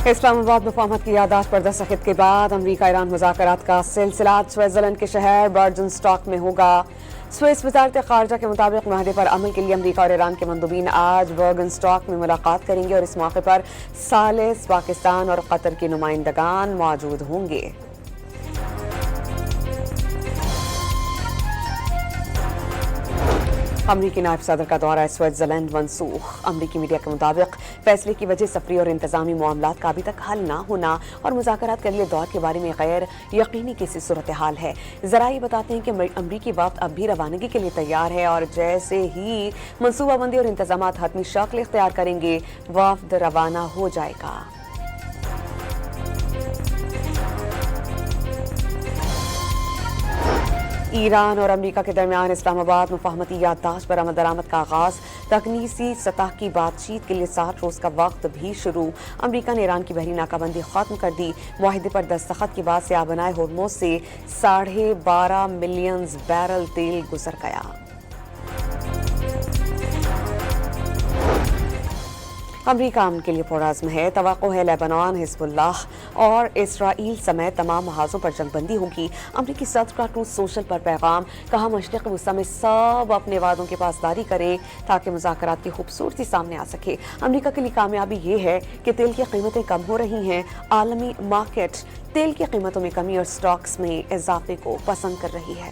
اسلام آباد مفاہمت کی یادداشت پر دستخط کے بعد امریکہ ایران مذاکرات کا سلسلہ سوئٹزرلینڈ کے شہر برجنسٹاک میں ہوگا۔ سوئس وزارت خارجہ کے مطابق معاہدے پر عمل کے لیے امریکہ اور ایران کے مندوبین آج برجنسٹاک میں ملاقات کریں گے اور اس موقع پر ثالث پاکستان اور قطر کے نمائندگان موجود ہوں گے۔ امریکی نائب صدر کا دورہ سوئٹزرلینڈ منسوخ۔ امریکی میڈیا کے مطابق فیصلے کی وجہ سفری اور انتظامی معاملات کا ابھی تک حل نہ ہونا اور مذاکرات کے اگلے دور کے بارے میں غیر یقینی کسی صورتحال ہے۔ ذرائع بتاتے ہیں کہ امریکی وفد اب بھی روانگی کے لیے تیار ہے اور جیسے ہی منصوبہ بندی اور انتظامات حتمی شکل اختیار کریں گے وفد روانہ ہو جائے گا۔ ایران اور امریکہ کے درمیان اسلام آباد مفاہمتی یادداشت پر عمل درآمد کا آغاز۔ تکنیکی سطح کی بات چیت کے لیے 60 روز کا وقت بھی شروع۔ امریکہ نے ایران کی بحری ناکہ بندی ختم کر دی۔ معاہدے پر دستخط کے بعد سیاہ بنائے ہرمز سے 12.5 ملین بیرل تیل گزر گیا۔ امریکہ امن کے لیے پرعزم ہے۔ توقع ہے لیبنان، حزب اللہ اور اسرائیل سمیت تمام محاذوں پر جنگ بندی ہوگی۔ امریکی صدر کا ٹروتھ سوشل پر پیغام، کہا مشرق وسطی میں سب اپنے وعدوں کی پاسداری کریں تاکہ مذاکرات کی خوبصورتی سامنے آ سکے۔ امریکہ کے لیے کامیابی یہ ہے کہ تیل کی قیمتیں کم ہو رہی ہیں۔ عالمی مارکیٹ تیل کی قیمتوں میں کمی اور سٹاکس میں اضافے کو پسند کر رہی ہے۔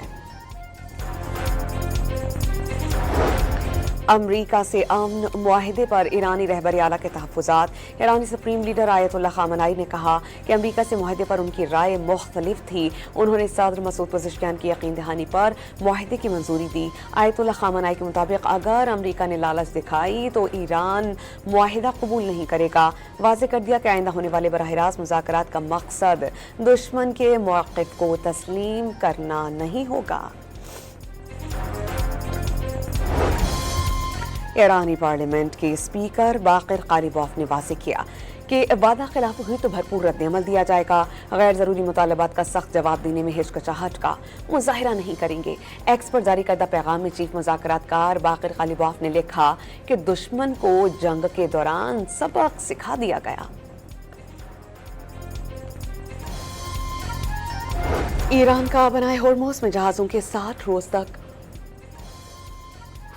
امریکہ سے امن معاہدے پر ایرانی رہبر اعلیٰ کے تحفظات۔ ایرانی سپریم لیڈر آیت اللہ خامنائی نے کہا کہ امریکہ سے معاہدے پر ان کی رائے مختلف تھی۔ انہوں نے صدر مسعود پزشکیان کی یقین دہانی پر معاہدے کی منظوری دی۔ آیت اللہ خامنائی کے مطابق اگر امریکہ نے لالچ دکھائی تو ایران معاہدہ قبول نہیں کرے گا۔ واضح کر دیا کہ آئندہ ہونے والے براہ راست مذاکرات کا مقصد دشمن کے موقف کو تسلیم کرنا نہیں ہوگا۔ ایرانی پارلیمنٹ کے اسپیکر باقر قالیباف نے واضح کیا کہ وعدہ خلاف ہوئی تو بھرپور رد عمل دیا جائے گا۔ غیر ضروری مطالبات کا سخت جواب دینے میں ہچکچاہٹ کا مظاہرہ نہیں کریں گے۔ ایکس پر جاری کردہ پیغام میں چیف مذاکرات کار باقر قالیباف نے لکھا کہ دشمن کو جنگ کے دوران سبق سکھا دیا گیا۔ ایران کا بنائے ہرمز میں جہازوں کے 60 روز تک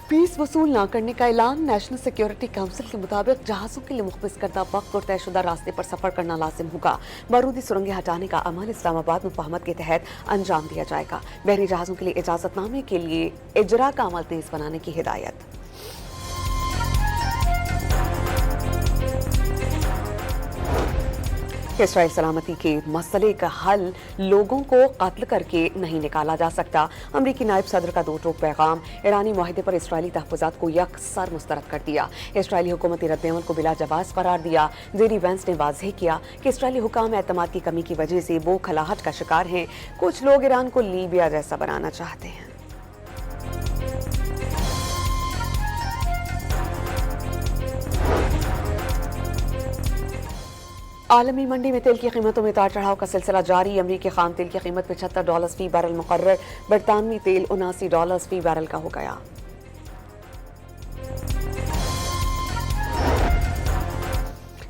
فیس وصول نہ کرنے کا اعلان۔ نیشنل سیکیورٹی کونسل کے مطابق جہازوں کے لیے مختص کردہ وقت اور طے شدہ راستے پر سفر کرنا لازم ہوگا۔ بارودی سرنگیں ہٹانے کا عمل اسلام آباد مفاہمت کے تحت انجام دیا جائے گا۔ بحری جہازوں کے لیے اجازت نامے کے لیے اجرا کا عمل تیز بنانے کی ہدایت۔ اسرائیل سلامتی کے مسئلے کا حل لوگوں کو قتل کر کے نہیں نکالا جا سکتا۔ امریکی نائب صدر کا دو ٹوک پیغام۔ ایرانی معاہدے پر اسرائیلی تحفظات کو یکسر مسترد کر دیا۔ اسرائیلی حکومتی رد عمل کو بلا جواز قرار دیا۔ جیڈی وینس نے واضح کیا کہ اسرائیلی حکام اعتماد کی کمی کی وجہ سے بوکھلاہٹ کا شکار ہیں۔ کچھ لوگ ایران کو لیبیا جیسا بنانا چاہتے ہیں۔ عالمی منڈی میں تیل کی قیمتوں میں اتار چڑھاؤ کا سلسلہ جاری۔ امریکی خام تیل کی قیمت $75 فی بیرل مقرر۔ برطانوی تیل $79 فی بیرل کا ہو گیا۔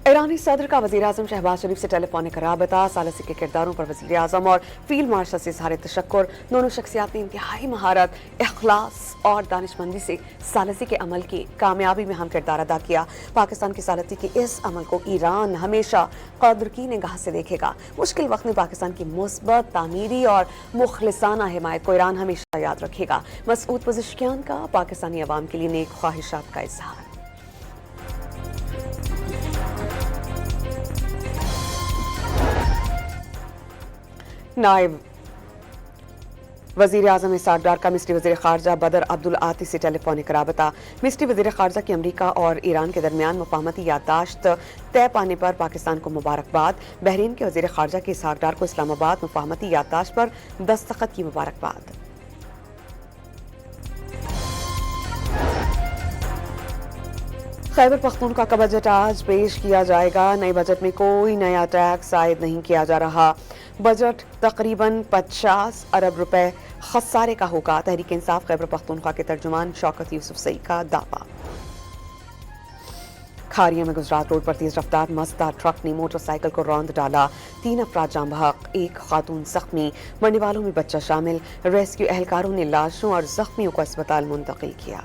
ایرانی صدر کا وزیر اعظم شہباز شریف سے ٹیلی فونک رابطہ۔ ثالثی کے کرداروں پر وزیر اعظم اور فیلڈ مارشل سے اظہار تشکر۔ دونوں شخصیات نے انتہائی مہارت، اخلاص اور دانش مندی سے ثالثی کے عمل کی کامیابی میں اہم کردار ادا کیا۔ پاکستان کی ثالثی کے اس عمل کو ایران ہمیشہ قدر کی نگاہ سے دیکھے گا۔ مشکل وقت میں پاکستان کی مثبت تعمیری اور مخلصانہ حمایت کو ایران ہمیشہ یاد رکھے گا۔ مسعود پزشکیان کا پاکستانی عوام کے لیے نیک خواہشات کا اظہار۔ نائب وزیر اعظم اسحاق ڈار کا مصری وزیر خارجہ بدر عبدالعاطی سے ٹیلی فونک رابطہ۔ مصری وزیر خارجہ کی امریکہ اور ایران کے درمیان مفاہمتی یادداشت طے پانے پر پاکستان کو مبارکباد۔ بحرین کے وزیر خارجہ کی اسحاق ڈار کو اسلام آباد مفاہمتی یادداشت پر دستخط کی مبارکباد۔ خیبر پختونخوا کا بجٹ آج پیش کیا جائے گا۔ نئے بجٹ میں کوئی نیا ٹیکس عائد نہیں کیا جا رہا۔ بجٹ تقریباً 50 ارب روپے خسارے کا ہوگا۔ تحریک انصاف خیبر پختونخوا کے ترجمان شوکت یوسف سعید کا دعویٰ۔ खारिया में गुजरात रोड पर तेज रफ्तार मजदार ट्रक ने मोटरसाइकिल को रौंद डाला, 3 अफराद जाम बहक, 1 खातून जख्मी, मरने वालों में बच्चा शामिल। रेस्क्यू एहलकारों ने लाशों और जख्मियों को अस्पताल मुंतकिल किया।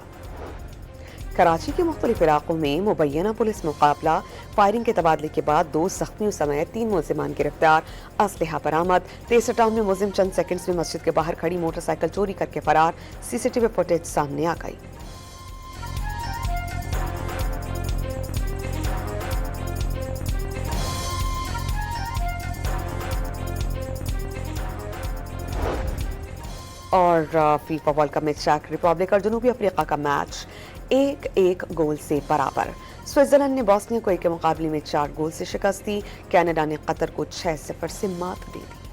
कराची के मुख्तलिफ इलाकों में मुबैना पुलिस मुकाबला, फायरिंग के तबादले के बाद 2 जख्मियों समेत 3 मुलजिमान गिरफ्तार, असलहा बरामद। तेसर टाउन में मुलजिम चंद सेकंड्स में मस्जिद के बाहर खड़ी मोटरसाइकिल चोरी करके फरार, सीसीटीवी फुटेज सामने आ गई। और फीफा वर्ल्ड कप में चेक रिपब्लिक और जनूबी अफ्रीका का मैच 1-1 गोल से बराबर। स्विट्जरलैंड ने बॉस्निया को 1 के मुकाबले में 4 गोल से शिकस्त दी। कनाडा ने कतर को 6-0 से मात दे दी।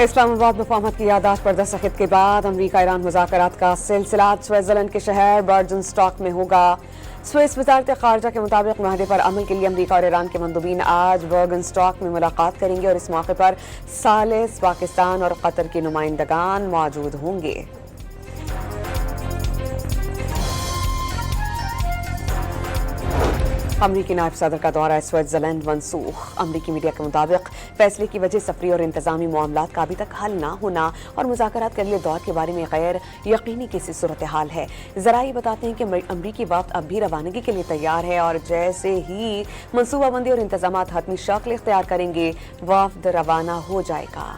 इस्लामाबाद मुफाहमत की याददाश्त पर दस्तखत के बाद अमरीका ईरान मुज़ाकरात का सिलसिला स्विट्जरलैंड के शहर बर्जनस्टॉक में होगा। स्विस वजारत खारजा के मुताबिक माहदे पर अमल के लिए अमरीका और ईरान के मंदूबीन आज बर्जनस्टॉक में मुलाकात करेंगे और इस मौके पर सालिस, पाकिस्तान और कतर के नुमाइंदगान मौजूद होंगे। अमरीकी नायब सदर का दौरा स्विट्जरलैंड मनसूख। अमरीकी मीडिया के मुताबिक फैसले की वजह सफरी और इंतजामी मामलात का अभी तक हल ना होना और मुज़ाकरात के अगले दौर के बारे में गैर यकीनी किसी सूरत हाल है। ज़राई बताते हैं कि अमरीकी वक्त अब भी रवानगी के लिए तैयार है और जैसे ही मनसूबाबंदी और इंतजामात हतमी शक्ल इख्तियार करेंगे वफ्द रवाना हो जाएगा।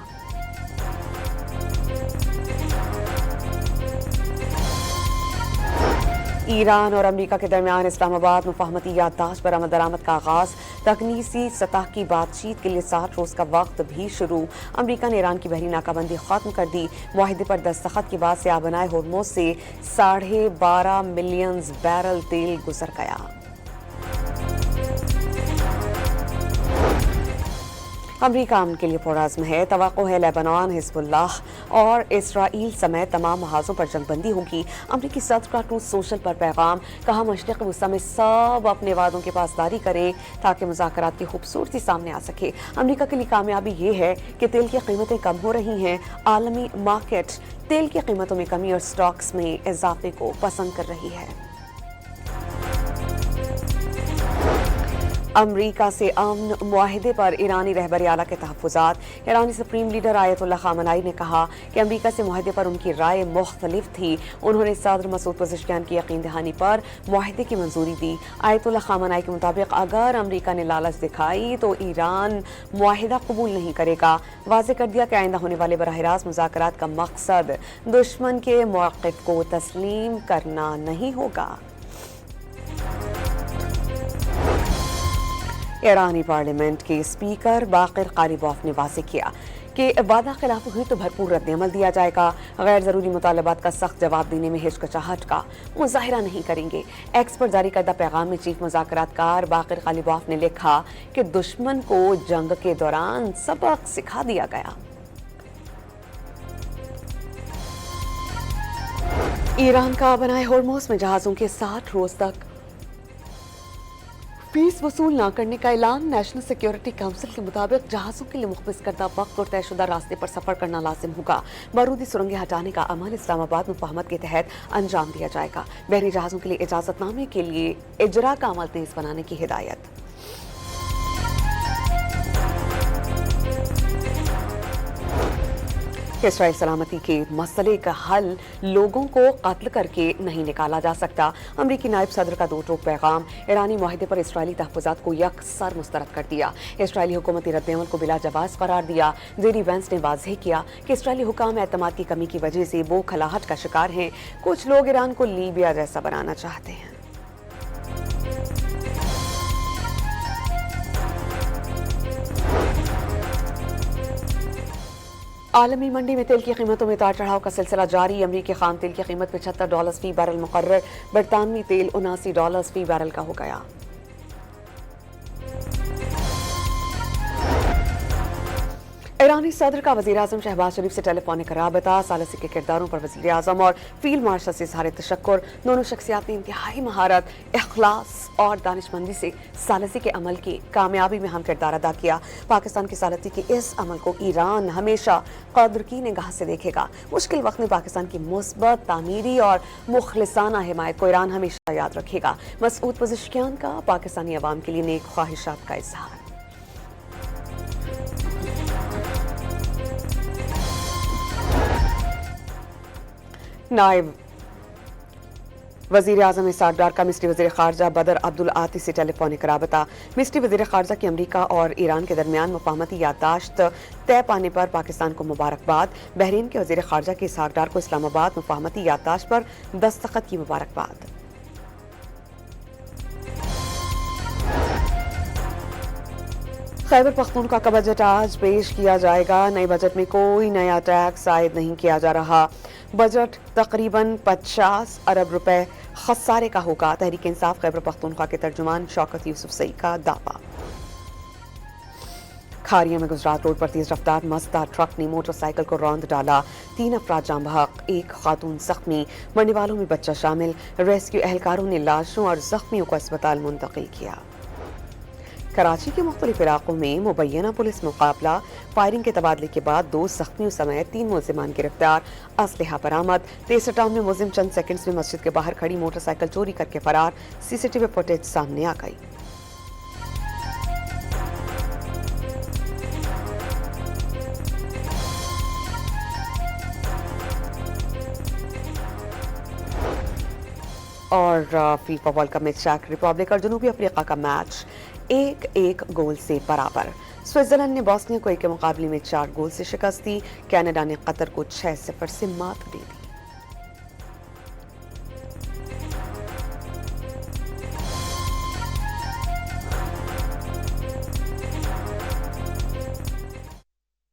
ईरान और अमरीका के दरमियान इस्लामाबाद मुफाहमती याददाश्त पर अमल दरामद का आगाज, तकनीसी सतह की बातचीत के लिए 60 रोज का वक्त भी शुरू। अमरीका ने ईरान की बहरी नाकाबंदी खत्म कर दी। मुआहिदे पर दस्तखत के बाद से आबनाए होर्मुज से 12.5 मिलियन बैरल तेल गुजर गया। अमरीका अमन के लिए पुरअज़्म है। तवक्को है लेबनान, हिज़्बुल्लाह और इसराइल समेत तमाम महाजों पर जंगबंदी होगी। अमरीकी सदर का ट्रूथ सोशल पर पैगाम, कहा मशरिक़ वस्ता में सब अपने वादों की पासदारी करें ताकि मुज़ाकरात की खूबसूरती सामने आ सके। अमरीका के लिए कामयाबी ये है कि तेल की कीमतें कम हो रही हैं। आलमी मार्केट तेल की कीमतों में कमी और स्टॉक्स में इजाफे को पसंद कर रही है। अमरीका से अमन मुआहिदे पर ईरानी रहबर आला के तहफ़्फ़ुज़ात। ईरानी सुप्रीम लीडर आयतुल्लाह ख़ामेनी ने कहा कि अमरीका से मुआहिदे पर उनकी राय मुख्तलिफ थी। उन्होंने सदर मसूद पज़ेश्कियान की यकीन दहानी पर मुआहिदे की मंजूरी दी। आयतुल्लाह ख़ामेनी के मुताबिक अगर अमरीका ने लालच दिखाई तो ईरान मुआहिदा कबूल नहीं करेगा। वाज़ेह कर दिया कि आइंदा होने वाले बराह रास्त मुज़ाकरात का मकसद दुश्मन के मौक़िफ़ को तस्लीम करना नहीं होगा। ईरानी पार्लियामेंट के स्पीकर बाक़िर क़ालिबॉफ ने वाज़ेह किया कि वादा खिलाफ हुई तो भरपूर रद्द-ए-अमल दिया जाएगा। गैर ज़रूरी मुतालबात का सख्त जवाब देने में हिचकिचाहट का मुज़ाहिरा नहीं करेंगे। एक्स पर जारी करदा पैगाम में चीफ मुज़ाकरातकार बाक़िर क़ालिबॉफ ने लिखा कि दुश्मन को जंग के दौरान सबक सिखा दिया गया। ईरान का बनाए होर्मुज़ में जहाज़ों के 60 रोज तक फीस वसूल न करने का ऐलान। नेशनल सिक्योरिटी काउंसिल के मुताबिक जहाज़ों के लिए मुख्तस करदा वक्त और तयशुदा रास्ते पर सफर करना लाजिम होगा। बारूदी सुरंगें हटाने का अमल इस्लामाबाद मुफाहमत के तहत अंजाम दिया जाएगा। बहरी जहाज़ों के लिए इजाज़तनामे के लिए इजरा का अमल तेज बनाने की हिदायत। इसराइल सलामती के मसले का हल लोगों को कत्ल करके नहीं निकाला जा सकता। अमरीकी नायब सदर का 2 टोक पैगाम। ईरानी मुआहिदे पर इसराइली तहफ़्फ़ुज़ात को यकसर मुस्तरद कर दिया। इसराइली हुकूमती रद्द-ए-अमल को बिला जवाज़ करार दिया। जेडी वेंस ने वाज़ेह किया कि इसराइली हुकाम एतमाद की कमी की वजह से बोखलाहट का शिकार हैं। कुछ लोग ईरान को लीबिया जैसा बनाना चाहते हैं। आलमी मंडी में तेल की कीमतों में उतार चढ़ाव का सिलसिला जारी। अमरीकी खाम तेल की कीमत $75 फी बैरल मुकर्रर, बरतानवी तेल $79 फी बैरल का हो गया। ईरानी सदर का वज़ीर-ए-आज़म शहबाज शरीफ से टेलीफोनिक राबता, सालसी के किरदारों पर वज़ीर-ए-आज़म और फील्ड मार्शल से इज़हार तशक्कुर। दोनों शख्सियात ने इंतहाई महारत, इखलास और दानिशमंदी से सालसी के अमल की कामयाबी में हम किरदार अदा किया। पाकिस्तान की सालसी के इस अमल को ईरान हमेशा कद्र की निगाह से देखेगा। मुश्किल वक्त में पाकिस्तान की मुस्बत तामीरी और मुखलिसाना हिमायत को ईरान हमेशा याद रखेगा। मसूद पज़ेश्कियान का पाकिस्तानी अवाम के लिए नेक ख्वाहिशात का इज़हार। नायब वज़ीर आज़म इसाकडार का मिस्री वज़ीर ख़ारजा बदर अब्दुल आती से टेलीफोनिक राबता। मिस्री वज़ीर ख़ारजा की अमरीका और ईरान के दरमियान मुफ़ाहमती याददाश्त तय पाने पर पाकिस्तान को मुबारकबाद। बहरीन के वज़ीर ख़ारजा की इसाकडार को इस्लामाबाद मुफ़ाहमती याददाश्त पर दस्तखत की मुबारकबाद। खैबर पख्तूनख्वा का बजट आज पेश किया जाएगा। नए बजट में कोई नया टैक्स आयद नहीं किया जा रहा। बजट तकरीबन 50 अरब रुपए खसारे का होगा। तहरीक इंसाफ खैबर पख्तूनख्वा के तर्जुमान शौकत यूसुफजई का दावा। खारिया में गुजरात रोड पर तेज रफ्तार मजदार ट्रक ने मोटरसाइकिल को रौंद डाला। 3 अफराद जाम बहक, 1 खातून जख्मी। मरने वालों में बच्चा शामिल। रेस्क्यू एहलकारों ने लाशों और जख्मियों को अस्पताल मुंतकिल किया। कराची के मुख्तलिफ इलाकों में मुबैना पुलिस मुकाबला। फायरिंग के तबादले के बाद 2 जख्मियों समेत 3 मुलजिमान गिरफ्तार। असलहा बरामद। तेसर टाउन में मुलजिम चंद सेकंड्स में मस्जिद के बाहर खड़ी मोटरसाइकिल चोरी करके फरार। सीसीटीवी फुटेज सामने आ गई। और फीफा वर्ल्ड कप में चेक रिपब्लिक और जनूबी अफ्रीका का मैच 1-1 गोल से बराबर। स्विट्जरलैंड ने बॉस्निया को 1 के मुकाबले में 4 गोल से शिकस्त दी। कनाडा ने कतर को 6-0 से मात दे दी।